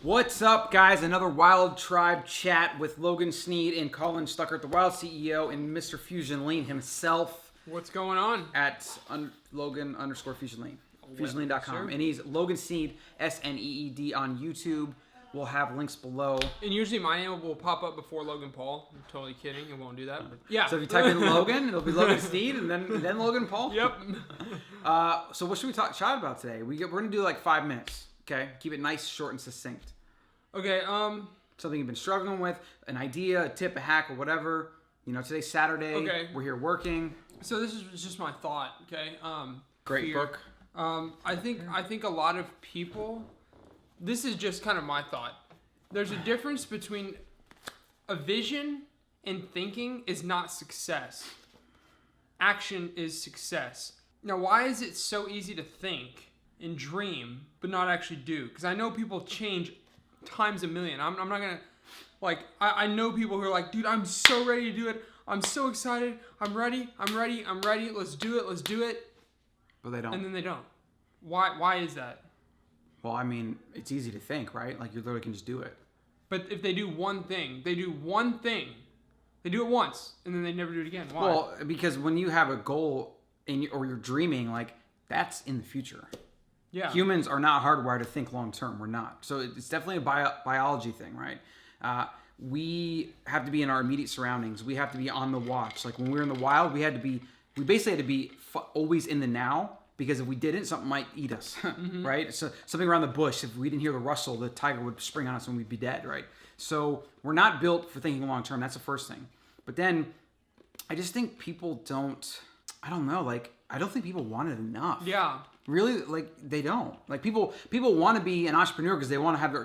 What's up, guys? Another Wild Tribe chat with Logan, Sneed, and Colin Stuckert, the Wild CEO, and Mr. Fusion Lean himself. What's going on? At Logan_Fusion Lean. FusionLean.com. Sure. And he's Logan Sneed, Sneed on YouTube. We'll have links below. And usually my name will pop up before Logan Paul. I'm totally kidding. It won't do that. But yeah. So if you type in Logan, it'll be Logan Sneed and then Logan Paul. Yep. So what should we chat about today? We're going to do like 5 minutes. Okay? Keep it nice, short, and succinct. Okay. Something you've been struggling with, an idea, a tip, a hack, or whatever. You know, today's Saturday. Okay. We're here working. So this is just my thought. Okay. Great fear. book. I think a lot of people. This is just kind of my thought. There's a difference between a vision and thinking is not success. Action is success. Now, why is it so easy to think and dream but not actually do? Because I know people change times a million. I'm not gonna I know people who are like, dude, I'm so ready to do it. I'm so excited. I'm ready. Let's do it. But they don't. And then they don't. Why is that? Well, I mean, it's easy to think, right? Like, you literally can just do it. But if they do one thing, they do it once, and then they never do it again. Why? Well, because when you have a goal or you're dreaming, like, that's in the future. Yeah. Humans are not hardwired to think long term. We're not. So it's definitely a biology thing, right? We have to be in our immediate surroundings. We have to be on the watch. Like, when we were in the wild, we basically had to be always in the now. Because if we didn't, something might eat us, right? So something around the bush, if we didn't hear the rustle, the tiger would spring on us and we'd be dead, right? So we're not built for thinking long term. That's the first thing. But then I just think people don't, I don't think people want it enough. Yeah. Really, like, they don't. Like, people want to be an entrepreneur because they want to have their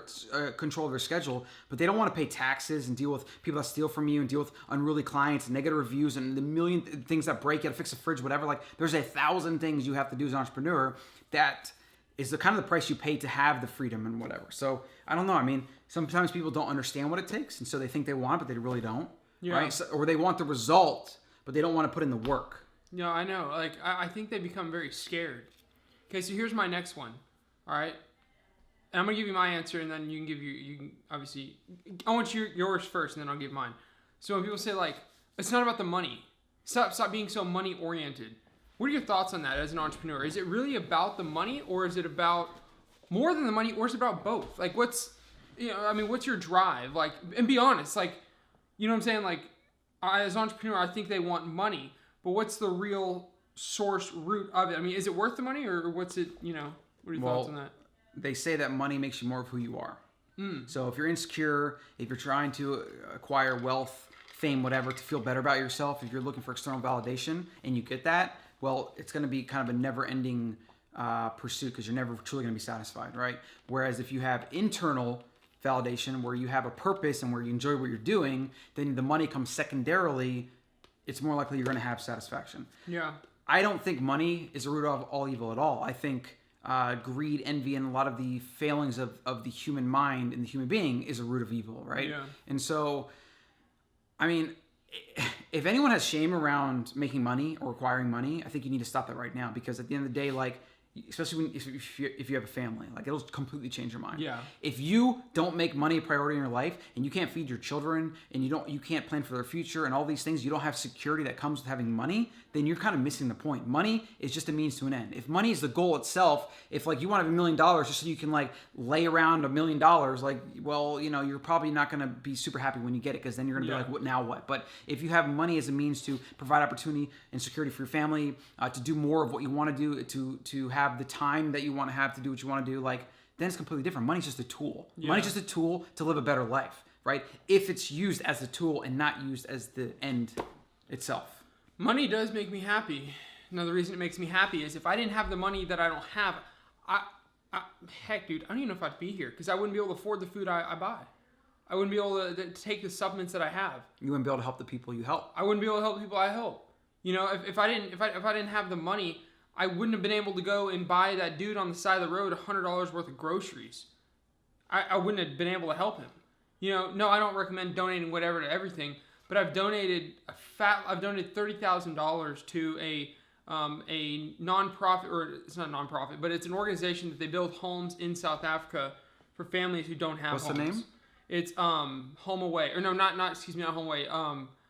control of their schedule, but they don't want to pay taxes and deal with people that steal from you and deal with unruly clients and negative reviews and the million things that break. You got to fix a fridge, whatever. Like, there's 1,000 things you have to do as an entrepreneur that is the kind of the price you pay to have the freedom and whatever. So, I don't know. I mean, sometimes people don't understand what it takes, and so they think they want it, but they really don't. Yeah. Right? So, or they want the result, but they don't want to put in the work. No, I know. Like, I think they become very scared. Okay, so here's my next one. All right, and I'm gonna give you my answer, and then you can obviously. I want yours first, and then I'll give mine. So when people say like, it's not about the money, stop being so money oriented. What are your thoughts on that as an entrepreneur? Is it really about the money, or is it about more than the money, or is it about both? Like, what's your drive? Like, and be honest, like, you know what I'm saying? Like, as an entrepreneur, I think they want money, but what's the real source root of it? I mean, is it worth the money, or what's it, what are your thoughts on that? They say that money makes you more of who you are. So if you're insecure, if you're trying to acquire wealth, fame, whatever, to feel better about yourself, if you're looking for external validation and you get that, well, it's going to be kind of a never-ending pursuit because you're never truly going to be satisfied, right? Whereas if you have internal validation where you have a purpose and where you enjoy what you're doing, then the money comes secondarily. It's more likely you're going to have satisfaction. Yeah. I don't think money is the root of all evil at all. I think greed, envy, and a lot of the failings of the human mind and the human being is a root of evil, right? Yeah. And so, I mean, if anyone has shame around making money or acquiring money, I think you need to stop that right now, because at the end of the day, like, especially if you have a family, like, it'll completely change your mind. Yeah. If you don't make money a priority in your life, and you can't feed your children, and you can't plan for their future and all these things, you don't have security that comes with having money, then you're kind of missing the point. Money is just a means to an end. If money is the goal itself, if like you want to have $1 million just so you can like lay around $1 million, like, well, you're probably not going to be super happy when you get it, because then you're going to be like, what now what? But if you have money as a means to provide opportunity and security for your family, to do more of what you want to do, to have the time that you want to have to do what you want to do, like, then it's completely different. Money's just a tool. Yeah. Money's just a tool to live a better life, right? If it's used as a tool and not used as the end itself. Money does make me happy. Another reason it makes me happy is if I didn't have the money that I don't have, heck, dude, I don't even know if I'd be here, because I wouldn't be able to afford the food I buy. I wouldn't be able to take the supplements that I have. You wouldn't be able to help the people you help. I wouldn't be able to help the people I help. If I didn't have the money, I wouldn't have been able to go and buy that dude on the side of the road $100 worth of groceries. I wouldn't have been able to help him. No, I don't recommend donating whatever to everything, but I've donated $30,000 to a nonprofit, or it's not a nonprofit, but it's an organization that they build homes in South Africa for families who don't have What's homes. the name? It's Home Away, or no, not excuse me, not Home Away.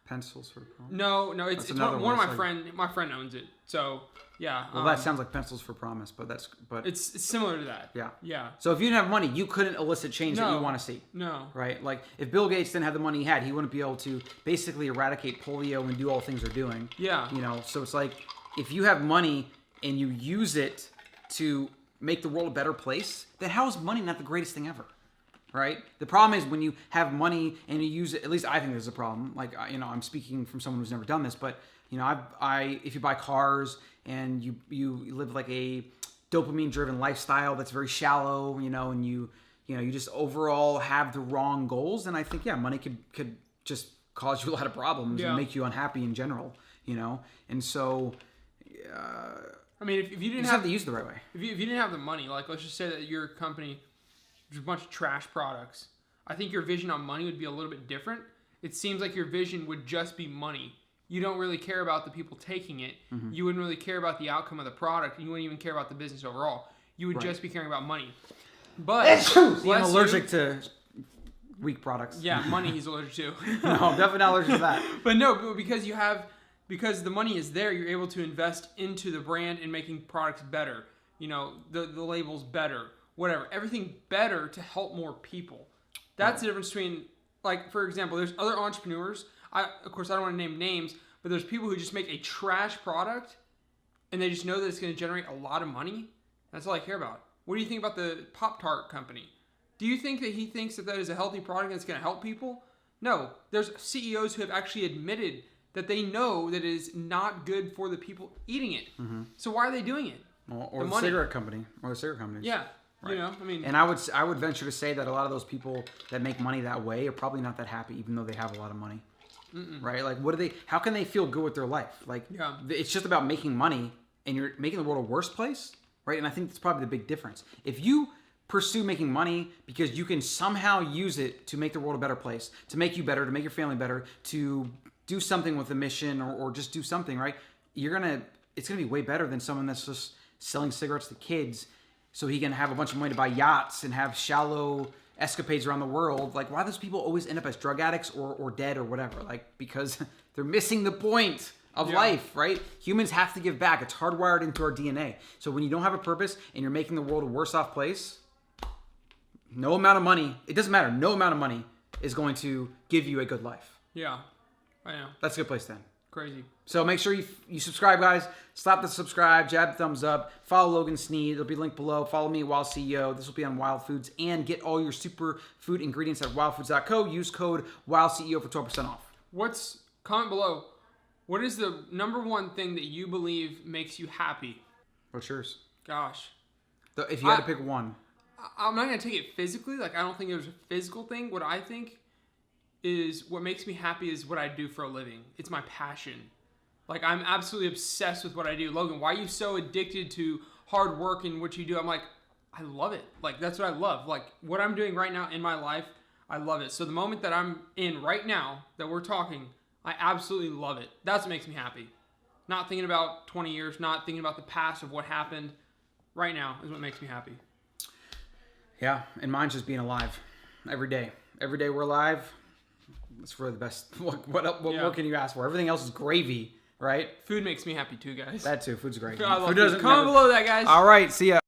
Pencils for Promise. No, it's another one of one. my It's friend. My friend owns it, so yeah. Well, that sounds like Pencils for Promise, but it's similar to that. Yeah. Yeah. So if you didn't have money, you couldn't elicit change that you want to see. No. Right? Like if Bill Gates didn't have the money he had, he wouldn't be able to basically eradicate polio and do all the things they're doing. Yeah. You know, so it's like if you have money and you use it to make the world a better place, then how is money not the greatest thing ever? Right? The problem is when you have money and you use it, at least I think there's a problem. Like, you know, I'm speaking from someone who's never done this, but, you know, if you buy cars and you live like a dopamine driven lifestyle that's very shallow, you know, and you just overall have the wrong goals, then I think, yeah, money could just cause you a lot of problems and make you unhappy in general, you know? And so, I mean, if you didn't have to use it the right way. If you didn't have the money, like let's just say that your company, there's a bunch of trash products. I think your vision on money would be a little bit different. It seems like your vision would just be money. You don't really care about the people taking it. Mm-hmm. You wouldn't really care about the outcome of the product. You wouldn't even care about the business overall. You would just be caring about money. But I'm allergic to weak products. Yeah, money he's allergic to. No, I'm definitely not allergic to that. But no, because the money is there, you're able to invest into the brand and making products better. You know, the labels better. Whatever, everything better to help more people. That's the difference between, like, for example, there's other entrepreneurs. Of course, I don't want to name names, but there's people who just make a trash product and they just know that it's going to generate a lot of money. That's all I care about. What do you think about the Pop-Tart company? Do you think that he thinks that is a healthy product that's going to help people? No. There's CEOs who have actually admitted that they know that it is not good for the people eating it. Mm-hmm. So why are they doing it? Or the cigarette company. Or the cigarette companies. Yeah. Right. You know, I mean, and I would venture to say that a lot of those people that make money that way are probably not that happy, even though they have a lot of money. Right? Like, how can they feel good with their life? Like, it's just about making money, and you're making the world a worse place, right? And I think that's probably the big difference. If you pursue making money because you can somehow use it to make the world a better place, to make you better, to make your family better, to do something with a mission, or just do something, right? It's gonna be way better than someone that's just selling cigarettes to kids so he can have a bunch of money to buy yachts and have shallow escapades around the world. Like, why do those people always end up as drug addicts or dead or whatever? Like, because they're missing the point of life, right? Humans have to give back. It's hardwired into our DNA. So when you don't have a purpose and you're making the world a worse off place, no amount of money, it doesn't matter, no amount of money is going to give you a good life. Yeah, I know. That's a good place then. Crazy. So make sure you subscribe, guys. Slap the subscribe, jab the thumbs up. Follow Logan Sneed. It'll be linked below. Follow me, Wild CEO. This will be on Wild Foods. And get all your superfood ingredients at wildfoods.co. Use code WildCEO for 12% off. Comment below. What is the number one thing that you believe makes you happy? What's yours? Gosh. If you had to pick one. I'm not going to take it physically. Like, I don't think there's a physical thing. What I think is what makes me happy is what I do for a living. It's my passion. Like, I'm absolutely obsessed with what I do. Logan, why are you so addicted to hard work and what you do? I'm like, I love it. Like, that's what I love. Like, what I'm doing right now in my life, I love it. So the moment that I'm in right now that we're talking, I absolutely love it. That's what makes me happy. Not thinking about 20 years, not thinking about the past of what happened. Right now is what makes me happy. Yeah, and mine's just being alive every day. Every day we're alive. It's really the best. What more can you ask for? Everything else is gravy, right? Food makes me happy too, guys. That too. Food's great. I love food. Comment below that, guys. All right. See ya.